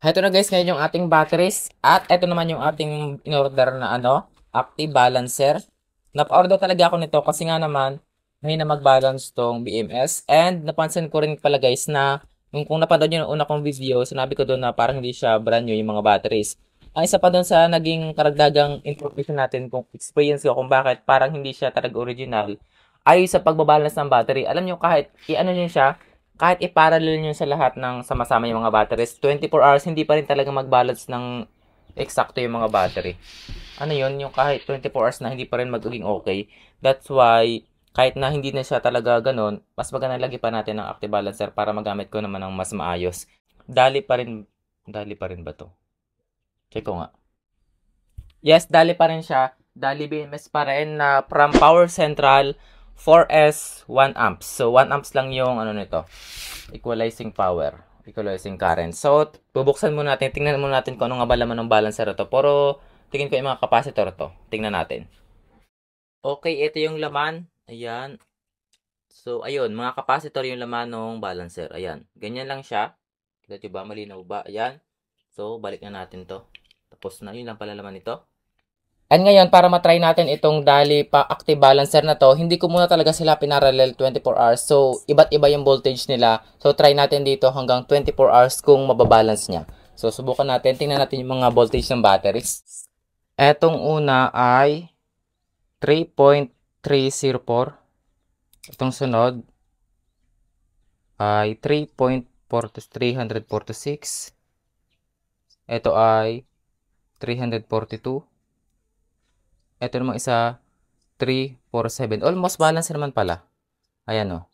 Ito na guys, ngayon yung ating batteries. At ito naman yung ating in-order na active balancer. Napa-order talaga ako nito kasi nga naman, may na mag-balance tong BMS. And napansin ko rin pala guys na kung napanood nyo yung una kong video, sinabi ko doon na parang hindi siya brand new yung mga batteries. Ang isa pa doon sa naging karagdagang information natin kung experience ko kung bakit parang hindi siya talaga original ay sa pagbabalance ng battery. Alam nyo kahit i-ano nyo siya, kahit i-parallel nyo sa lahat ng sama-sama yung mga batteries, 24 hours, hindi pa rin talaga mag-balance ng eksakto yung mga battery. Ano yun? Yung kahit 24 hours na hindi pa rin magiging okay. That's why, kahit na hindi na siya talaga ganun, mas maganda lagi pa natin ng active balancer para magamit ko naman ng mas maayos. Dali pa rin ba to? Check ko nga. Yes, dali pa rin siya. Dali BMS pa rin na from Power Central 4S 1 amps. So 1 amps lang yung nito. Equalizing power, equalizing current. So bubuksan muna natin, tingnan muna natin kung ano nga ba laman ng balancer ito. Pero tingin ko yung mga capacitor to. Tingnan natin. Okay, ito yung laman. Ayan. So ayun, mga capacitor yung laman ng balancer. Ayan. Ganyan lang siya. Kita nyo ba? Malinaw ba? Ayan. So balik na natin to. Tapos na, yun lang pala laman ito. And ngayon, para matry natin itong Dali pa active balancer na to, hindi ko muna talaga sila pinarallel 24 hours. So, iba't iba yung voltage nila. So, try natin dito hanggang 24 hours kung mababalance niya. So, subukan natin. Tingnan natin yung mga voltage ng batteries. Etong una ay 3.304. Itong sunod ay 3.346. Ito ay 342. Ito namang isa, 347. Almost balance naman pala. Ayan o.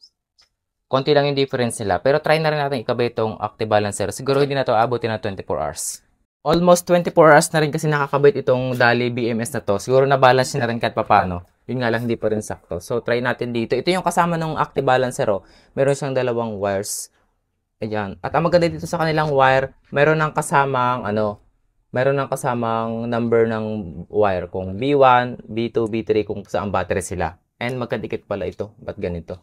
Konti lang yung difference nila. Pero try na rin natin ikabay itong active balancer. Siguro hindi na ito abutin na 24 hours. Almost 24 hours na rin kasi nakakabait itong Dali BMS na to. Siguro na-balance na rin kahit papano. Yun nga lang, hindi pa rin sakto. So, try natin dito. Ito yung kasama ng active balancer o. Meron siyang dalawang wires. Ayan. At ang maganda dito sa kanilang wire, meron ng kasamang meron ng kasamang number ng wire kung B1, B2, B3 kung saan battery sila. And magkadikit pala ito. Ba't ganito?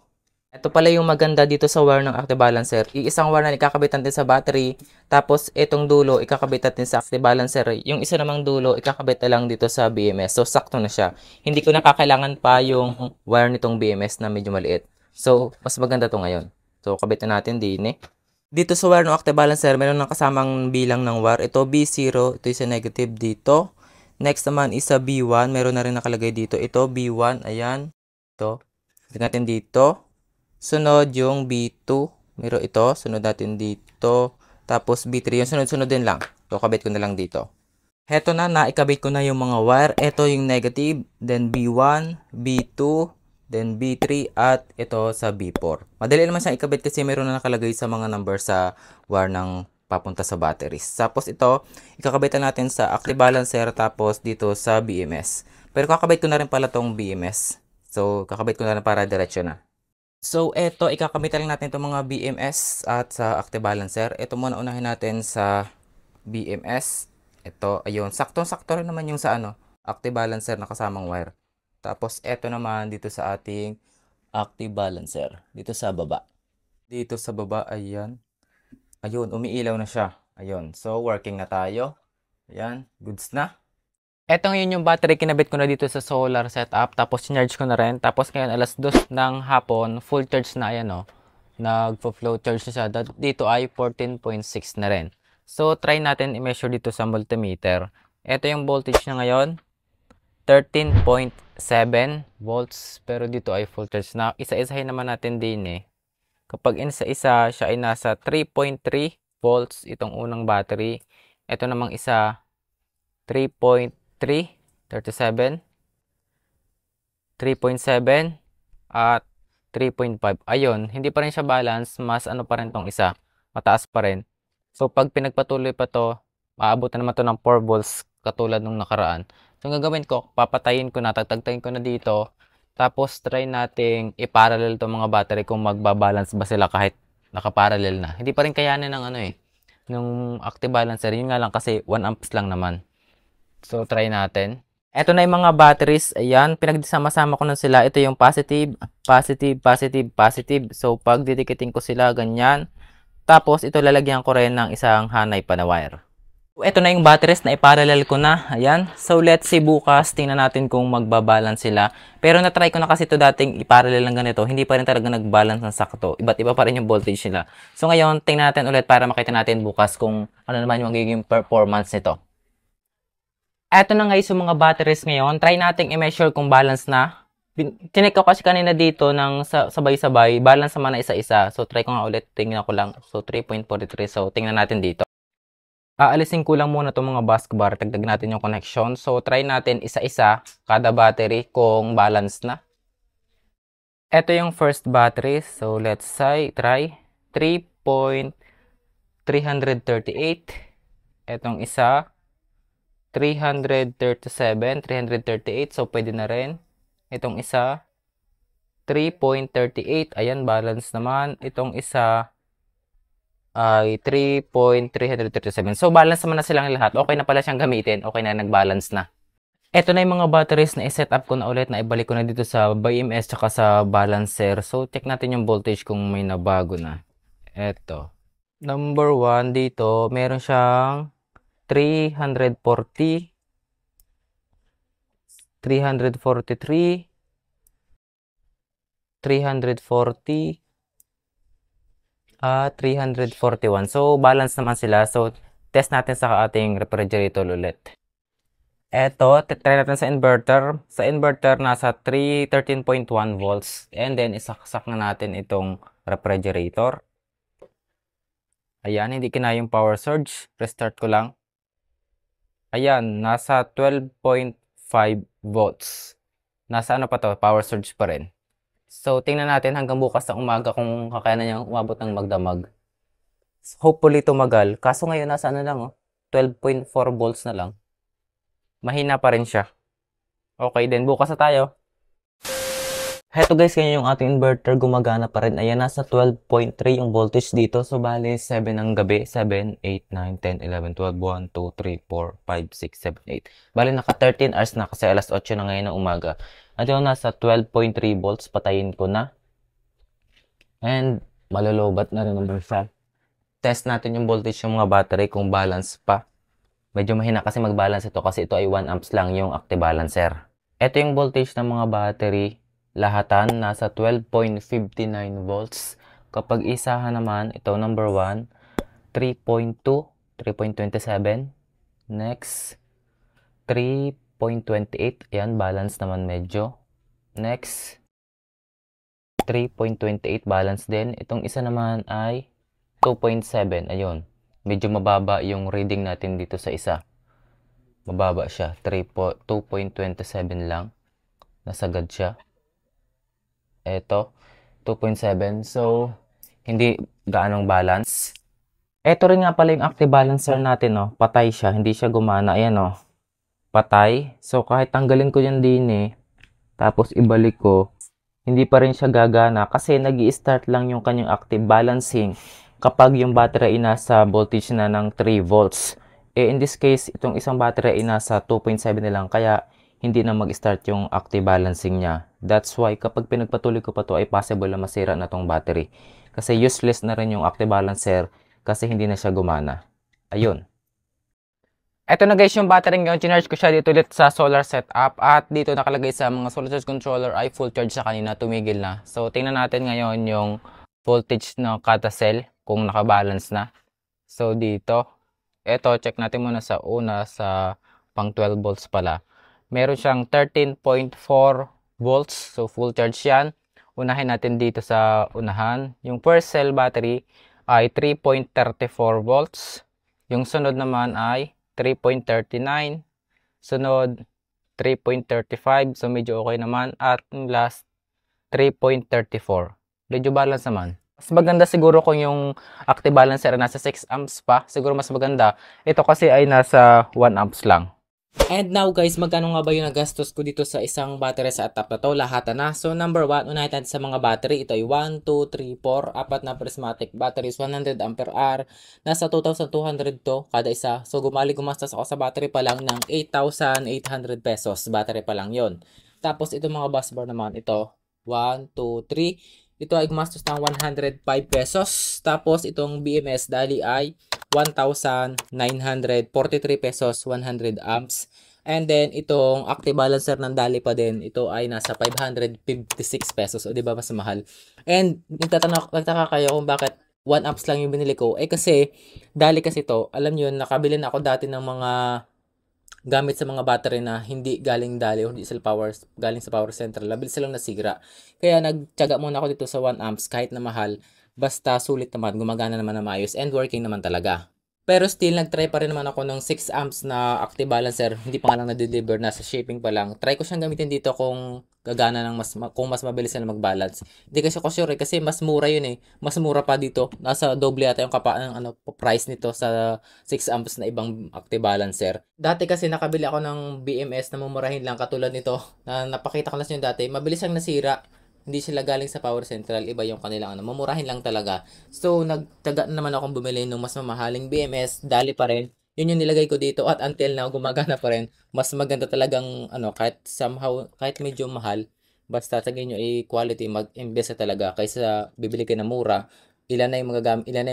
Ito pala yung maganda dito sa wire ng active balancer. Iisang wire na ikakabit natin sa battery. Tapos itong dulo ikakabit natin sa active balancer. Yung isa namang dulo ikakabit na lang dito sa BMS. So sakto na siya. Hindi ko nakakailangan pa yung wire nitong BMS na medyo maliit. So mas maganda to ngayon. So kabit na natin din eh. Dito sa wire ng active balancer, meron ng kasamang bilang ng wire. Ito B0, ito isa negative dito. Next naman isa B1, meron na rin nakalagay dito. Ito B1, ayan. Ito. Ito natin dito. Sunod yung B2, meron ito. Sunod natin dito. Tapos B3, yung sunod-sunod din lang. So, kabit ko na lang dito. Heto na, naikabit ko na yung mga wire. Ito yung negative, then B1, B2, then B3 at ito sa B4. Madali naman siyang ikabit kasi meron na nakalagay sa mga number sa wire ng papunta sa batteries. Tapos ito, ikakabitan natin sa active balancer tapos dito sa BMS. Pero kakabit ko na rin pala tong BMS. So, kakabit ko na rin para diretso na. So, ito, ikakabitan lang natin itong mga BMS at sa active balancer. Ito muna unahin natin sa BMS. Ito, ayun, saktong-sakto rin naman yung sa active balancer na kasamang wire. Tapos, eto naman dito sa ating active balancer. Dito sa baba. Dito sa baba, ayan. Ayun, umiilaw na siya. Ayun, so working na tayo. Ayan, goods na. Etong yun yung battery, kinabit ko na dito sa solar setup. Tapos, sinarge ko na rin. Tapos, ngayon, alas 2 ng hapon, full charge na, ayan o. Nagpo-flow charge na siya. Dito ay 14.6 na rin. So, try natin i-measure dito sa multimeter. Ito yung voltage na ngayon. 13.7 volts, pero dito ay full charge na. Isa-isahin naman natin din eh. Kapag isa-isa, siya ay nasa 3.3 volts itong unang battery. Ito namang isa 3.3, 37, 3.7 at 3.5. Ayun, hindi pa rin siya balance, mas pa rin tong isa. Mataas pa rin. So pag pinagpatuloy pa to, maabot na naman to ng 4 volts katulad nung nakaraan. So, ang gagawin ko, papatayin ko na, tatagtayin ko na dito. Tapos, try nating i-parallel itong mga battery kung magbabalance ba sila kahit nakaparallel na. Hindi pa rin kayanin ng ng active balancer. Yun nga lang kasi 1 amps lang naman. So, try natin. Ito na yung mga batteries. Ayan, pinagsama-sama ko na sila. Ito yung positive, positive, positive, positive. So, pag didikitin ko sila, ganyan. Tapos, ito lalagyan ko rin ng isang hanay pa na wire. Ito na yung batteries na iparallel ko na. Ayan. So, let's see bukas. Tingnan natin kung magbabalance sila. Pero na-try ko na kasi ito dating iparallel ng ganito. Hindi pa rin talaga nag-balance ng sakto. Iba't iba pa rin yung voltage nila. So, ngayon, tingnan natin ulit para makita natin bukas kung ano naman yung magiging performance nito. Ito na guys yung mga batteries ngayon. Try natin i-measure kung balance na. Tinek ko kasi kanina dito ng sabay-sabay. Balance naman na isa-isa. So, try ko nga ulit. Tingnan ko lang. So, 3.43. So, tingnan natin dito. Aalisin ko lang muna itong mga bus bar. Tagdag natin yung connection. So, try natin isa-isa kada battery kung balance na. Ito yung first battery. So, let's say, try 3.338. Etong isa, 337, 338. So, pwede na rin. Itong isa, 3.38. Ayan, balance naman. Itong isa, ay 3.337. So, balance naman na silang lahat. Okay na pala siyang gamitin. Okay na, nag-balance na. Ito na yung mga batteries na i-set up ko na ulit. Na ibalik ko na dito sa BMS tsaka sa balancer. So, check natin yung voltage kung may nabago na. Ito. Number 1 dito, meron siyang 340, 343, 340, 341. So, balance naman sila. So, test natin sa ating refrigerator ulit. Eto, try natin sa inverter. Sa inverter, nasa 13.1 volts. And then, isaksak na natin itong refrigerator. Ayan, hindi kinaya yung power surge. Restart ko lang. Ayan, nasa 12.5 volts. Nasa ano pa to? Power surge pa rin. So, tingnan natin hanggang bukas ng umaga kung kakayanan niyang umabot ng magdamag. Hopefully, tumagal. Kaso ngayon, nasa ano lang, 12.4 volts na lang. Mahina pa rin siya. Okay din, bukas na tayo. Heto guys, ganyan yung ating inverter. Gumagana pa rin. Ayan, nasa 12.3 yung voltage dito. So, bali, 7 ng gabi. 7, 8, 9, 10, 11, 12, 1, 2, 3, 4, 5, 6, 7, 8. Bali, naka 13 hours na kasi alas 8 na ngayon ng umaga. At yung nasa 12.3 volts, patayin ko na. And, malolobat na rin naman siya. Test natin yung voltage yung mga battery kung balance pa. Medyo mahina kasi mag-balance ito kasi ito ay 1 amps lang yung active balancer. Ito yung voltage ng mga battery. Lahatan, nasa 12.59 volts. Kapag isahan naman, ito number 1, 3.2, 3.27. Next, 3.28. Ayan, balance naman medyo. Next, 3.28, balance din. Itong isa naman ay 2.7. Ayun, medyo mababa yung reading natin dito sa isa. Mababa siya, 2.27 lang. Nasagad siya. Ito, 2.7. So, hindi gaanong balance. Ito rin nga pala yung active balancer natin, no? Patay siya, hindi siya gumana. Ayan, no? Patay. So, kahit tanggalin ko yan din, tapos ibalik ko, hindi pa rin siya gagana kasi nag-i-start lang yung kanyang active balancing kapag yung battery ay nasa voltage na ng 3 volts. In this case, itong isang battery ay nasa 2.7 na lang, kaya hindi na mag-start yung active balancing niya. That's why kapag pinagpatuloy ko pa to ay possible na masira na tong battery. Kasi useless na rin yung active balancer kasi hindi na siya gumana. Ayun. Ito na guys yung battery ngayon. Chinarge ko siya dito ulit sa solar setup. At dito nakalagay sa mga solar charge controller ay full charge sa kanina. Tumigil na. So tingnan natin ngayon yung voltage ng kada cell kung nakabalance na. So dito. Ito check natin muna sa una sa pang 12 volts pala. Meron siyang 13.4 volts. So, full charge yan. Unahin natin dito sa unahan. Yung first cell battery ay 3.34 volts. Yung sunod naman ay 3.39. Sunod, 3.35. So, medyo okay naman. At yung last, 3.34. Medyo balance naman. Mas maganda siguro kung yung active balancer nasa 6 amps pa. Siguro mas maganda. Ito kasi ay nasa 1 amps lang. And now guys, magkano nga ba yung nagastos ko dito sa isang battery sa atap na to? Lahatan na. So number 1, unahin natin sa mga battery. Ito ay 1, 2, 3, 4. Apat na prismatic batteries, 100 ampere hour. Nasa 2,200 to kada isa. So gumastos ako sa battery pa lang ng 8,800 pesos. Battery pa lang yon. Tapos ito mga busbar naman. Ito, 1, 2, 3. ito ay gumastos ng 105 pesos. Tapos itong BMS Dali ay 1,943 pesos, 100 amps. And then itong active balancer ng Dali pa din, ito ay nasa 556 pesos. O di ba mas mahal? And nagtaka kayo kung bakit 1 amps lang yung binili ko. Eh kasi Dali kasi to, alam niyo, nakabili na ako dati ng mga gamit sa mga battery na hindi galing Dali o hindi sila galing sa power center. Labil silang nasira. Kaya nagtiyaga muna ako dito sa 1 amps kahit na mahal. Basta sulit naman, gumagana naman na maayos and working naman talaga. Pero still, nag-try pa rin naman ako ng 6 amps na active balancer. Hindi pa nga lang na-deliver, nasa shipping pa lang. Try ko siyang gamitin dito kung gagana ng kung mas mabilis na mag-balance. Hindi kasi ko sure kasi mas mura yun eh. Mas mura pa dito. Nasa doble ata yung price nito sa 6 amps na ibang active balancer. Dati kasi nakabili ako ng BMS na mumurahin lang katulad nito. Na napakita ko na sa inyo dati. Mabilis ang nasira. Hindi sila galing sa power central, iba yung kanilang mamurahin lang talaga. So, nagtaga naman akong bumili ng mas mamahaling BMS, Dali pa rin. Yun yung nilagay ko dito at until now, gumagana pa rin. Mas maganda talagang, kahit somehow, kahit medyo mahal, basta tagay nyo quality, mag-invest talaga kaysa bibili kayo na mura. Ilan na yung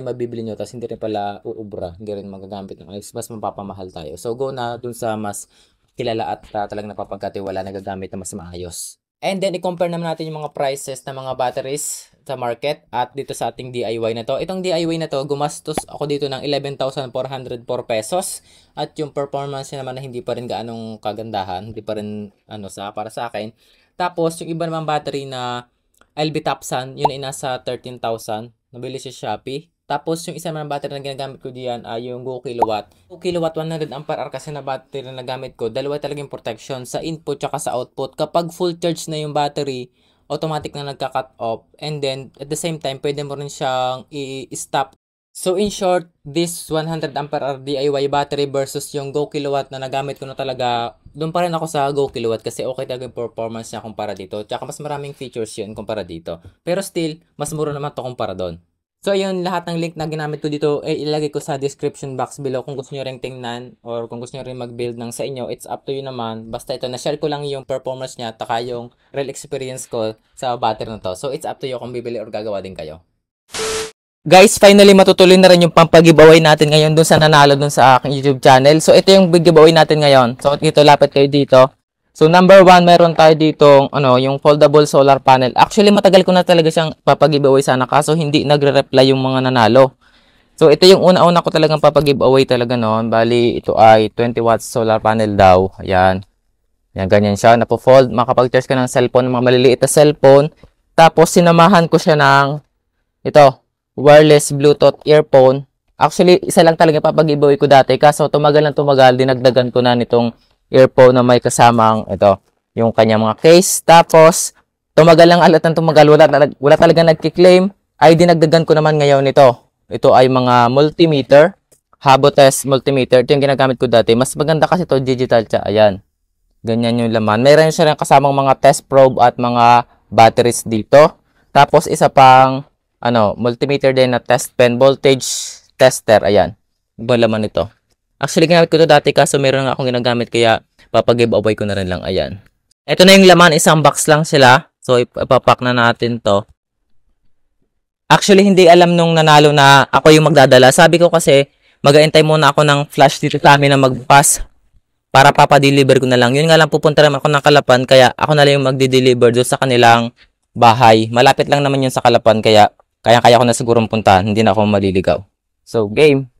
mabibili nyo, tapos hindi rin pala uubra, hindi rin magagamit ng ayos, mas mapapamahal tayo. So, go na dun sa mas kilala at talagang napapagkatiwala na gagamit na mas maayos. And then, i-compare naman natin yung mga prices ng mga batteries sa market at dito sa ating DIY na to. Itong DIY na to, gumastos ako dito ng 11,404 pesos. At yung performance niya naman na hindi pa rin gaanong kagandahan. Hindi pa rin para sa akin. Tapos, yung iba naman battery na LB Topsan, yun ay nasa 13,000. Nabili sa Shopee. Tapos, yung isa naman battery na ginagamit ko diyan ay yung Go Kilowatt. Go Kilowatt 100 ampere hour kasi na battery na nagamit ko. Dalawa talagang protection sa input tsaka sa output. Kapag full charge na yung battery, automatic na nagka-cut off. And then, at the same time, pwede mo rin siyang i-stop. So, in short, this 100 ampere hour DIY battery versus yung Go Kilowatt na nagamit ko na talaga, doon pa rin ako sa Go Kilowatt kasi okay talaga yung performance niya kumpara dito. Tsaka mas maraming features yun kumpara dito. Pero still, mas mura naman to kumpara doon. So, ayun, lahat ng link na ginamit ko dito, ilagay ko sa description box below kung gusto nyo rin tingnan or kung gusto nyo rin mag-build ng sa inyo. It's up to you naman. Basta ito, na-share ko lang yung performance niya taka yung real experience ko sa battery na to. So, it's up to you kung bibili or gagawa din kayo. Guys, finally matutuloy na rin yung pampag-giveaway natin ngayon dun sa nanalo dun sa aking YouTube channel. So, ito yung big giveaway natin ngayon. So, dito, lapit kayo dito. So, number 1, meron tayo dito, yung foldable solar panel. Actually, matagal ko na talaga siyang papag-giveaway sana kaso hindi nagre-reply yung mga nanalo. So, ito yung una-una ko talagang papag-giveaway talaga noon. Bali, ito ay 20 watts solar panel daw. Ayan. Ayan, ganyan siya. Napo-fold. Makapag-charge ka ng cellphone, mga maliliit na cellphone. Tapos, sinamahan ko siya ng, wireless Bluetooth earphone. Actually, isa lang talaga papag-giveaway ko dati. Kaso, tumagal, dinagdagan ko na nitong earphone na may kasamang yung kanya mga case. Tapos, tumagal lang alat ng tumagal. Wala talaga nagkiklaim. Ay dinagdagan ko naman ngayon ito. Ito ay mga multimeter. Habotest multimeter. Ito yung ginagamit ko dati. Mas maganda kasi ito digital siya. Ayan. Ganyan yung laman. Mayroon siya rin kasamang mga test probe at mga batteries dito. Tapos, isa pang multimeter din na test pen. Voltage tester. Ayan. Ibang laman ito. Actually, ginamit ko ito dati kaso meron nga akong ginagamit kaya papag-giveaway ko na rin lang. Ayan. Ito na yung laman. Isang box lang sila. So, ipapack na natin to. Actually, hindi alam nung nanalo na ako yung magdadala. Sabi ko kasi, mag-aantay muna ako ng flash dito sa amin na mag-pass para papadeliver ko na lang. Yun nga lang, pupunta naman ako ng Kalapan kaya ako na lang yung magde-deliver doon sa kanilang bahay. Malapit lang naman yun sa Kalapan kaya kaya ko na sigurong puntahan. Hindi na ako maliligaw. So, game.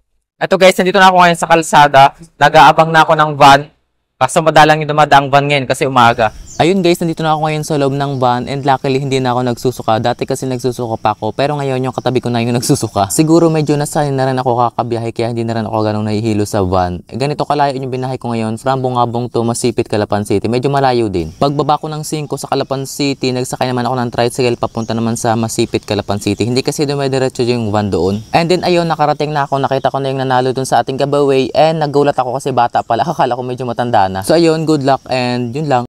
Eto guys, nandito na ako ngayon sa kalsada. Nag-aabang na ako ng van. Kaso madalang yung dumadaang van ngayon kasi umaga. Ayun guys, nandito na ako ngayon sa loob ng van and luckily hindi na ako nagsusuka. Dati kasi nagsusuka pa ako pero ngayon yung katabi ko na yung nagsusuka. Siguro medyo nasanay na rin ako kakabiyahe kaya hindi na rin ako ganong nahihilo sa van. Ganito kalayo yung binahay ko ngayon from Bungabong to Masipit, Calapan City. Medyo malayo din. Pagbaba ko ng 5 sa Calapan City, nagsakay naman ako ng tricycle papunta naman sa Masipit, Calapan City. Hindi kasi dumediretso yung van doon. And then ayun, nakarating na ako. Nakita ko na yung nanalo dun sa ating giveaway and nagulat ako kasi bata pala. Akala ko medyo matanda na. So ayun, good luck and yun lang.